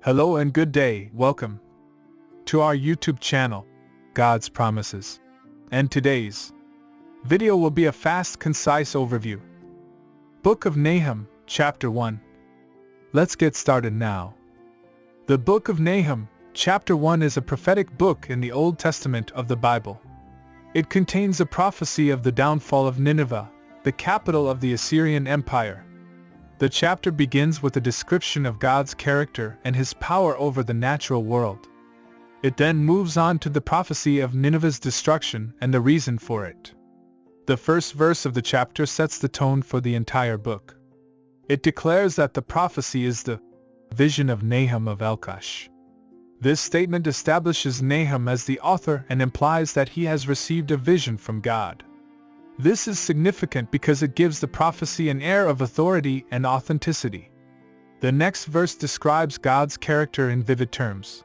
Hello and good day, welcome to our YouTube channel, God's Promises. And today's video will be a fast, concise overview. Book of Nahum, Chapter 1. Let's get started now. The Book of Nahum, Chapter 1 is a prophetic book in the Old Testament of the Bible. It contains a prophecy of the downfall of Nineveh, the capital of the Assyrian Empire. The chapter begins with a description of God's character and His power over the natural world. It then moves on to the prophecy of Nineveh's destruction and the reason for it. The first verse of the chapter sets the tone for the entire book. It declares that the prophecy is the vision of Nahum of Elkosh. This statement establishes Nahum as the author and implies that he has received a vision from God. This is significant because it gives the prophecy an air of authority and authenticity. The next verse describes God's character in vivid terms.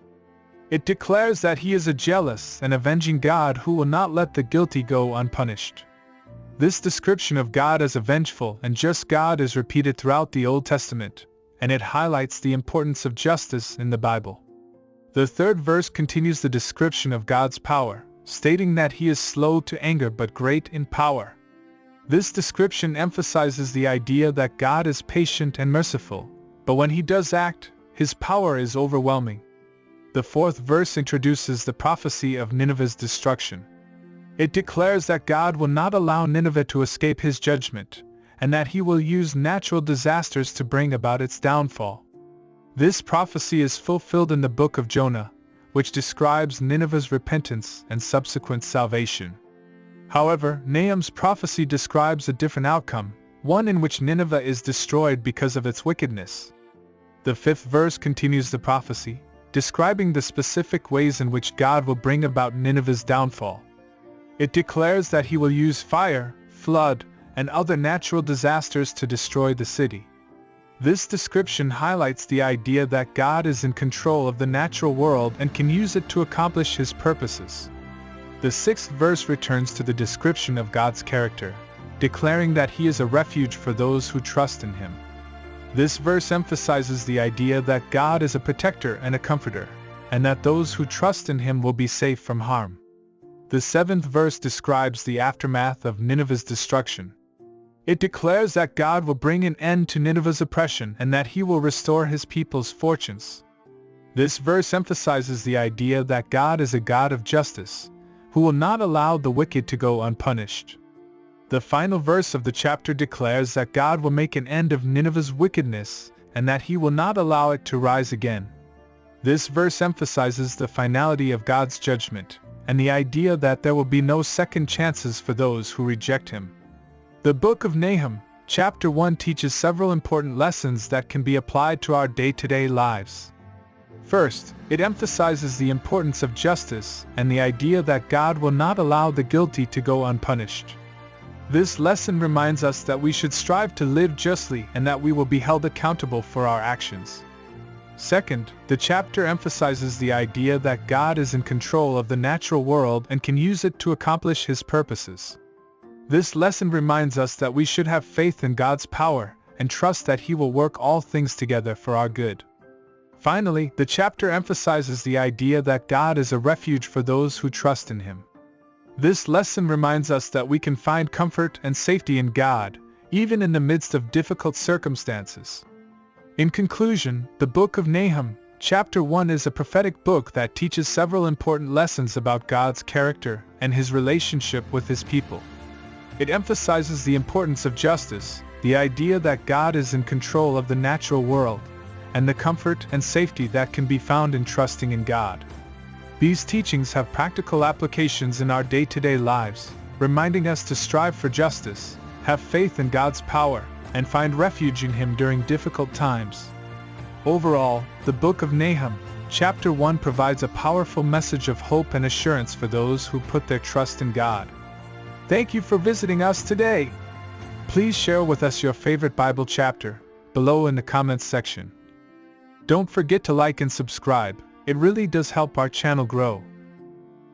It declares that He is a jealous and avenging God who will not let the guilty go unpunished. This description of God as a vengeful and just God is repeated throughout the Old Testament, and it highlights the importance of justice in the Bible. The third verse continues the description of God's power, stating that He is slow to anger but great in power. This description emphasizes the idea that God is patient and merciful, but when He does act, His power is overwhelming. The fourth verse introduces the prophecy of Nineveh's destruction. It declares that God will not allow Nineveh to escape His judgment, and that He will use natural disasters to bring about its downfall. This prophecy is fulfilled in the book of Jonah, which describes Nineveh's repentance and subsequent salvation. However, Nahum's prophecy describes a different outcome, one in which Nineveh is destroyed because of its wickedness. The fifth verse continues the prophecy, describing the specific ways in which God will bring about Nineveh's downfall. It declares that He will use fire, flood, and other natural disasters to destroy the city. This description highlights the idea that God is in control of the natural world and can use it to accomplish His purposes. The sixth verse returns to the description of God's character, declaring that He is a refuge for those who trust in Him. This verse emphasizes the idea that God is a protector and a comforter, and that those who trust in Him will be safe from harm. The seventh verse describes the aftermath of Nineveh's destruction. It declares that God will bring an end to Nineveh's oppression and that He will restore His people's fortunes. This verse emphasizes the idea that God is a God of justice, who will not allow the wicked to go unpunished. The final verse of the chapter declares that God will make an end of Nineveh's wickedness and that He will not allow it to rise again. This verse emphasizes the finality of God's judgment and the idea that there will be no second chances for those who reject Him. The Book of Nahum, Chapter 1 teaches several important lessons that can be applied to our day-to-day lives. First, it emphasizes the importance of justice and the idea that God will not allow the guilty to go unpunished. This lesson reminds us that we should strive to live justly and that we will be held accountable for our actions. Second, the chapter emphasizes the idea that God is in control of the natural world and can use it to accomplish His purposes. This lesson reminds us that we should have faith in God's power and trust that He will work all things together for our good. Finally, the chapter emphasizes the idea that God is a refuge for those who trust in Him. This lesson reminds us that we can find comfort and safety in God, even in the midst of difficult circumstances. In conclusion, the Book of Nahum, Chapter 1 is a prophetic book that teaches several important lessons about God's character and His relationship with His people. It emphasizes the importance of justice, the idea that God is in control of the natural world, and the comfort and safety that can be found in trusting in God. These teachings have practical applications in our day-to-day lives, reminding us to strive for justice, have faith in God's power, and find refuge in Him during difficult times. Overall, the Book of Nahum, Chapter 1 provides a powerful message of hope and assurance for those who put their trust in God. Thank you for visiting us today. Please share with us your favorite Bible chapter below in the comments section. Don't forget to like and subscribe, it really does help our channel grow.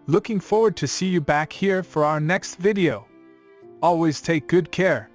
Looking forward to see you back here for our next video. Always take good care.